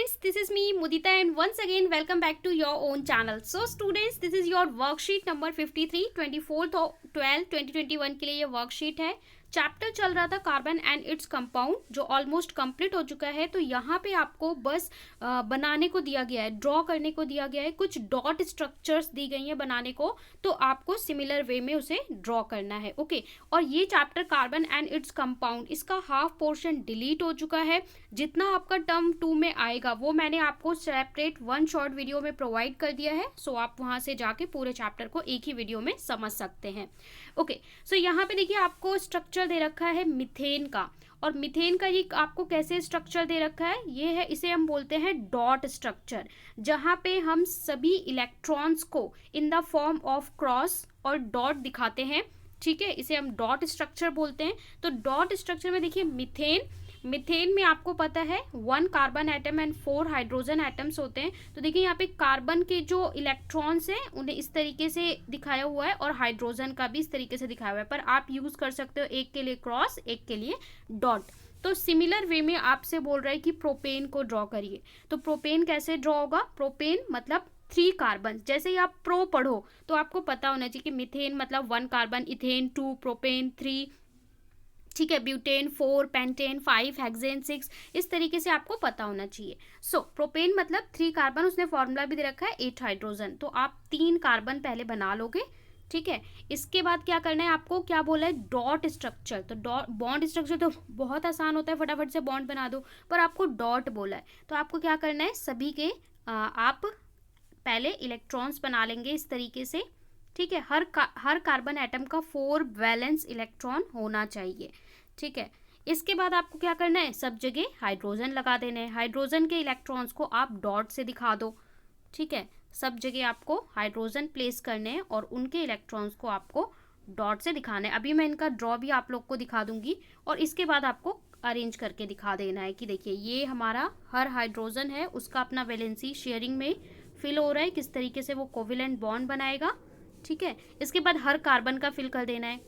students, this is me Mudita and once again welcome back to your own channel. So students, this is your worksheet number 53 24th 12 2021 के लिए ये worksheet है। Chapter चल रहा था carbon and its compound जो almost complete हो चुका है। तो यहाँ पे आपको बस बनाने को दिया गया है, ड्रॉ करने को दिया गया है, कुछ डॉट स्ट्रक्चर्स दी गई हैं बनाने को, तो आपको सिमिलर वे में उसे ड्रॉ करना है। ओके, और ये chapter carbon and its compound इसका हाफ पोर्शन डिलीट हो चुका है। जितना आपका टर्म 2 में आएगा वो मैंने आपको सेपरेट वन शॉर्ट वीडियो में प्रोवाइड कर दिया है। सो आप वहां से जाके पूरे चैप्टर को एक ही वीडियो में समझ सकते हैं। ओके, सो यहाँ पे देखिए आपको स्ट्रक्चर दे रखा है मिथेन का, और मिथेन का ये आपको कैसे स्ट्रक्चर दे रखा है, ये है, इसे हम बोलते हैं डॉट स्ट्रक्चर, जहां पे हम सभी इलेक्ट्रॉन्स को in the form of cross और डॉट दिखाते हैं। ठीक है, इसे हम डॉट स्ट्रक्चर बोलते हैं। तो डॉट स्ट्रक्चर में देखिए मिथेन में आपको पता है 1 carbon atom and 4 hydrogen atoms होते हैं। तो देखिए यहाँ पे कार्बन के जो इलेक्ट्रॉन्स हैं उन्हें इस तरीके से दिखाया हुआ है और हाइड्रोजन का भी इस तरीके से दिखाया हुआ है, पर आप यूज कर सकते हो एक के लिए क्रॉस, एक के लिए डॉट। तो सिमिलर वे में आपसे बोल रहा है कि प्रोपेन को ड्रॉ करिए। तो प्रोपेन कैसे ड्रॉ होगा? प्रोपेन मतलब 3 कार्बन। जैसे ही आप प्रो पढ़ो तो आपको पता होना चाहिए कि मिथेन मतलब 1 कार्बन, इथेन 2, प्रोपेन 3, ठीक है, ब्यूटेन 4, पेंटेन 5, हेक्सेन 6, इस तरीके से आपको पता होना चाहिए। सो प्रोपेन मतलब 3 कार्बन, उसने फॉर्मूला भी दे रखा है 8 हाइड्रोजन। तो आप 3 कार्बन पहले बना लोगे। ठीक है, इसके बाद क्या करना है आपको, क्या बोला है, डॉट स्ट्रक्चर। तो डॉट बॉन्ड स्ट्रक्चर तो बहुत आसान होता है, फटाफट से बॉन्ड बना दो, पर आपको डॉट बोला है। तो आपको क्या करना है, सभी के आप पहले इलेक्ट्रॉन्स बना लेंगे इस तरीके से। ठीक है, हर कार्बन एटम का 4 वैलेंस इलेक्ट्रॉन होना चाहिए। ठीक है, इसके बाद आपको क्या करना है, सब जगह हाइड्रोजन लगा देने हैं। हाइड्रोजन के इलेक्ट्रॉन्स को आप डॉट से दिखा दो। ठीक है, सब जगह आपको हाइड्रोजन प्लेस करने हैं और उनके इलेक्ट्रॉन्स को आपको डॉट से दिखाना है। अभी मैं इनका ड्रॉ भी आप लोग को दिखा दूंगी और इसके बाद आपको अरेंज करके दिखा देना है कि देखिए ये हमारा हर हाइड्रोजन है, उसका अपना वैलेंसी शेयरिंग में फिल हो रहा है, किस तरीके से वो कोवेलेंट बॉन्ड बनाएगा। ठीक है, इसके बाद हर कार्बन का फिल कर देना है,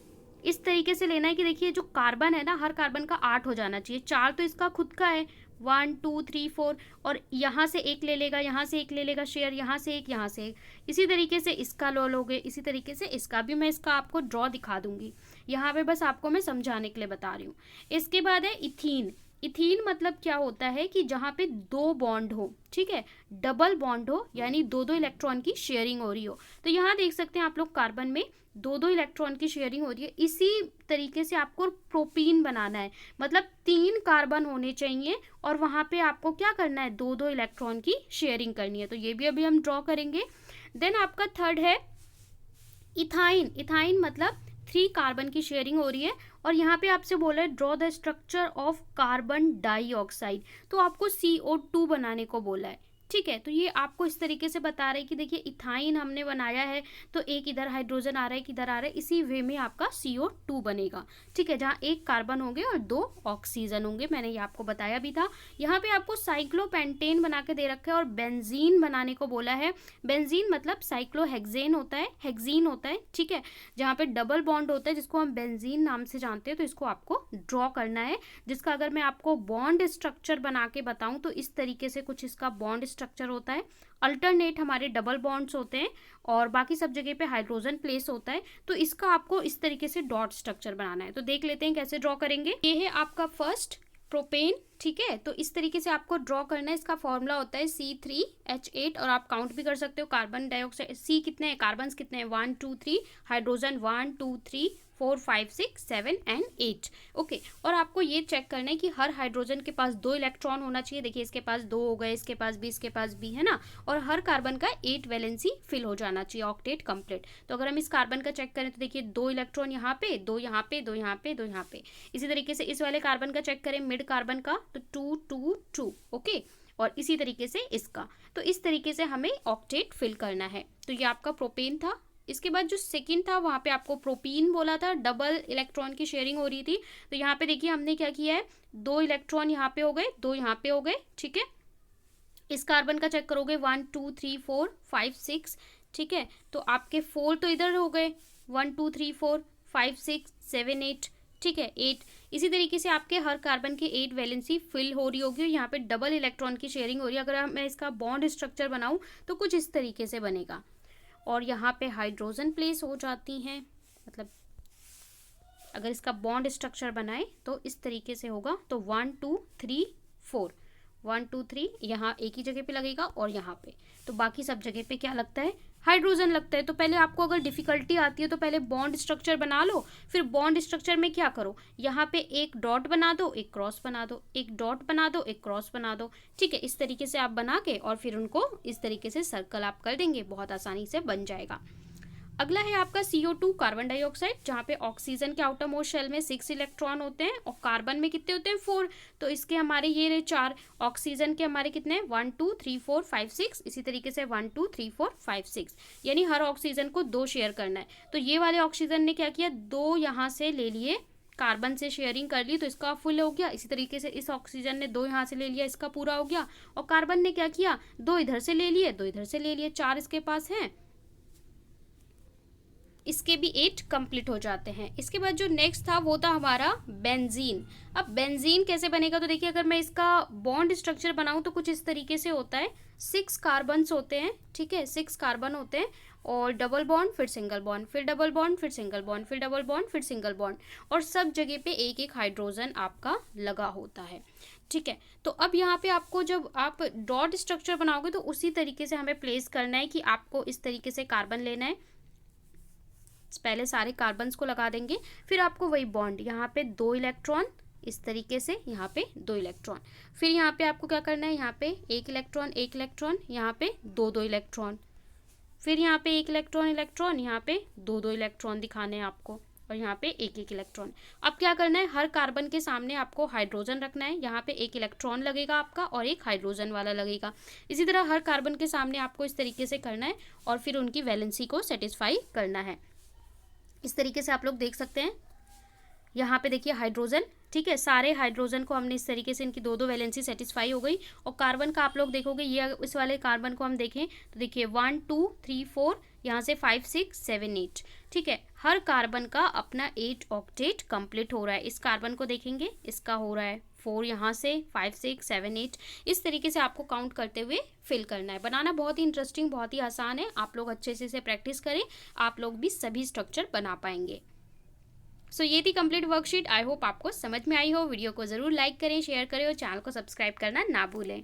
इस तरीके से लेना है कि देखिए जो कार्बन है ना, हर कार्बन का 8 हो जाना चाहिए। 4 तो इसका खुद का है, 1 2 3 4, और यहाँ से एक ले लेगा, यहाँ से एक ले लेगा शेयर, यहाँ से एक, यहाँ से एक, इसी तरीके से इसका लो लोगे, इसी तरीके से इसका भी। मैं इसका आपको ड्रॉ दिखा दूंगी, यहाँ पे बस आपको मैं समझाने के लिए बता रही हूँ। इसके बाद है इथीन। इथीन मतलब क्या होता है कि जहाँ पे 2 बॉन्ड हो, ठीक है, डबल बॉन्ड हो, यानी 2 इलेक्ट्रॉन की शेयरिंग हो रही हो। तो यहाँ देख सकते हैं आप लोग कार्बन में 2 इलेक्ट्रॉन की शेयरिंग हो रही है। इसी तरीके से आपको प्रोपीन बनाना है, मतलब 3 कार्बन होने चाहिए और वहाँ पे आपको क्या करना है, 2 इलेक्ट्रॉन की शेयरिंग करनी है। तो ये भी अभी हम ड्रॉ करेंगे। देन आपका थर्ड है इथाइन। इथाइन मतलब 3 कार्बन की शेयरिंग हो रही है और यहाँ पे आपसे बोला है draw the structure of carbon dioxide. तो आपको CO2 बनाने को बोला है। ठीक है, तो ये आपको इस तरीके से बता रहे हैं कि देखिए इथाइन हमने बनाया है, तो एक इधर हाइड्रोजन आ रहा है, एक इधर आ रहा है, इसी वे में आपका CO2 बनेगा। ठीक है, जहाँ 1 कार्बन होंगे और 2 ऑक्सीजन होंगे, मैंने ये आपको बताया भी था। यहाँ पे आपको साइक्लोपेंटेन बना के दे रखा है और बेंजीन बनाने को बोला है। बेंजीन मतलब साइक्लोहेक्सेन होता है, हेक्सीन होता है। ठीक है, जहाँ पे डबल बॉन्ड होता है जिसको हम बेंजीन नाम से जानते हैं। तो इसको आपको ड्रॉ करना है, जिसका अगर मैं आपको बॉन्ड स्ट्रक्चर बना के बताऊं तो इस तरीके से कुछ इसका बॉन्ड स्ट्रक्चर होता है। अल्टरनेट हमारे डबल बॉन्ड्स होते हैं और बाकी सब जगह पे हाइड्रोजन प्लेस होता है। तो इसका आपको इस तरीके से डॉट स्ट्रक्चर बनाना है। तो देख लेते हैं कैसे ड्रॉ करेंगे। ये है आपका फर्स्ट प्रोपेन। ठीक है, तो इस तरीके से आपको ड्रॉ करना है। इसका फॉर्मूला होता है C3H8 और आप काउंट भी कर सकते हो कार्बन डाइऑक्साइड C कितने हैं, कार्बन कितने हैं, 1 2 3, हाइड्रोजन 1 2 3 4 5 6 7 एंड 8। ओके, और आपको ये चेक करना है कि हर हाइड्रोजन के पास 2 इलेक्ट्रॉन होना चाहिए। देखिए इसके पास 2 हो गए, इसके पास भी, इसके पास भी, है ना, और हर कार्बन का 8 वैलेंसी फिल हो जाना चाहिए, ऑक्टेट कंप्लीट। तो अगर हम इस कार्बन का चेक करें तो देखिए 2 इलेक्ट्रॉन यहाँ पे, 2 यहाँ पे, 2 यहाँ पे, 2 यहाँ पे। इसी तरीके से इस वाले कार्बन का चेक करें, मिड कार्बन का, तो 2 2 2। ओके, और इसी तरीके से इसका। तो इस तरीके से हमें ऑक्टेट फिल करना है। तो ये आपका प्रोपेन था। इसके बाद जो सेकंड था वहाँ पे आपको प्रोपीन बोला था, डबल इलेक्ट्रॉन की शेयरिंग हो रही थी। तो यहाँ पे देखिए हमने क्या किया है, 2 इलेक्ट्रॉन यहाँ पे हो गए, 2 यहाँ पे हो गए। ठीक है, इस कार्बन का चेक करोगे 1 2 3 4 5 6। ठीक है, तो आपके 4 तो इधर हो गए, 1 2 3 4 5 6 7 8। ठीक है 8। इसी तरीके से आपके हर कार्बन के 8 वैलेंसी फिल हो रही होगी, यहाँ पे डबल इलेक्ट्रॉन की शेयरिंग हो रही है। अगर मैं इसका बॉन्ड स्ट्रक्चर बनाऊं तो कुछ इस तरीके से बनेगा, और यहाँ पे हाइड्रोजन प्लेस हो जाती हैं, मतलब अगर इसका बॉन्ड स्ट्रक्चर बनाए तो इस तरीके से होगा। तो 1 2 3 4, 1 2 3 यहाँ एक ही जगह पे लगेगा, और यहाँ पे तो बाकी सब जगह पे क्या लगता है, हाइड्रोजन लगता है। तो पहले आपको अगर डिफिकल्टी आती है तो पहले बॉन्ड स्ट्रक्चर बना लो, फिर बॉन्ड स्ट्रक्चर में क्या करो, यहाँ पे एक डॉट बना दो, एक क्रॉस बना दो, एक डॉट बना दो, एक क्रॉस बना दो। ठीक है, इस तरीके से आप बना के और फिर उनको इस तरीके से सर्कल आप कर देंगे, बहुत आसानी से बन जाएगा। अगला है आपका CO2 कार्बन डाइऑक्साइड, जहाँ पे ऑक्सीजन के आउटर मोस्ट शेल में 6 इलेक्ट्रॉन होते हैं और कार्बन में कितने होते हैं 4। तो इसके हमारे ये रहे 4, ऑक्सीजन के हमारे कितने हैं 1 2 3 4 5 6, इसी तरीके से 1 2 3 4 5 6, यानी हर ऑक्सीजन को 2 शेयर करना है। तो ये वाले ऑक्सीजन ने क्या किया, 2 यहाँ से ले लिए, कार्बन से शेयरिंग कर ली तो इसका फुल हो गया। इसी तरीके से इस ऑक्सीजन ने 2 यहाँ से ले लिया, इसका पूरा हो गया। और कार्बन ने क्या किया, 2 इधर से ले लिए, 2 इधर से ले लिए, 4 इसके पास हैं, इसके भी 8 कंप्लीट हो जाते हैं। इसके बाद जो नेक्स्ट था वो था हमारा बेंजीन। अब बेंजीन कैसे बनेगा, तो देखिए अगर मैं इसका बॉन्ड स्ट्रक्चर बनाऊं तो कुछ इस तरीके से होता है। 6 कार्बन्स होते हैं, ठीक है 6 कार्बन होते हैं, और डबल बॉन्ड फिर सिंगल बॉन्ड, फिर डबल बॉन्ड फिर सिंगल बॉन्ड, फिर डबल बॉन्ड फिर सिंगल बॉन्ड, और सब जगह पे एक एक हाइड्रोजन आपका लगा होता है। ठीक है, तो अब यहाँ पे आपको जब आप डॉट स्ट्रक्चर बनाओगे तो उसी तरीके से हमें प्लेस करना है कि आपको इस तरीके से कार्बन लेना है, पहले सारे कार्बन्स को लगा देंगे, फिर आपको वही बॉन्ड, यहाँ पे 2 इलेक्ट्रॉन इस तरीके से, यहाँ पे 2 इलेक्ट्रॉन, फिर यहाँ पे आपको क्या करना है, यहाँ पे 1 इलेक्ट्रॉन 1 इलेक्ट्रॉन, यहाँ पे 2 2 इलेक्ट्रॉन, फिर यहाँ पे 1 इलेक्ट्रॉन इलेक्ट्रॉन, यहाँ पे 2 2 इलेक्ट्रॉन दिखाने हैं आपको, और यहाँ पे 1 1 इलेक्ट्रॉन। अब क्या करना है, हर कार्बन के सामने आपको हाइड्रोजन रखना है, यहाँ पे 1 इलेक्ट्रॉन लगेगा आपका और एक हाइड्रोजन वाला लगेगा। इसी तरह हर कार्बन के सामने आपको इस तरीके से करना है और फिर उनकी वैलेंसी को सेटिस्फाई करना है। इस तरीके से आप लोग देख सकते हैं, यहाँ पे देखिए हाइड्रोजन, ठीक है सारे हाइड्रोजन को हमने इस तरीके से इनकी 2 2 वैलेंसी सेटिस्फाई हो गई। और कार्बन का आप लोग देखोगे, ये इस वाले कार्बन को हम देखें तो देखिए 1 2 3 4, यहाँ से 5 6 7 8, ठीक है हर कार्बन का अपना 8 ऑक्टेट कंप्लीट हो रहा है। इस कार्बन को देखेंगे, इसका हो रहा है 4, यहाँ से 5 6 7 8, इस तरीके से आपको काउंट करते हुए फिल करना है। बनाना बहुत ही इंटरेस्टिंग, बहुत ही आसान है, आप लोग अच्छे से इसे प्रैक्टिस करें, आप लोग भी सभी स्ट्रक्चर बना पाएंगे। सो ये थी कंप्लीट वर्कशीट। आई होप आपको समझ में आई हो। वीडियो को ज़रूर लाइक करें, शेयर करें और चैनल को सब्सक्राइब करना ना भूलें।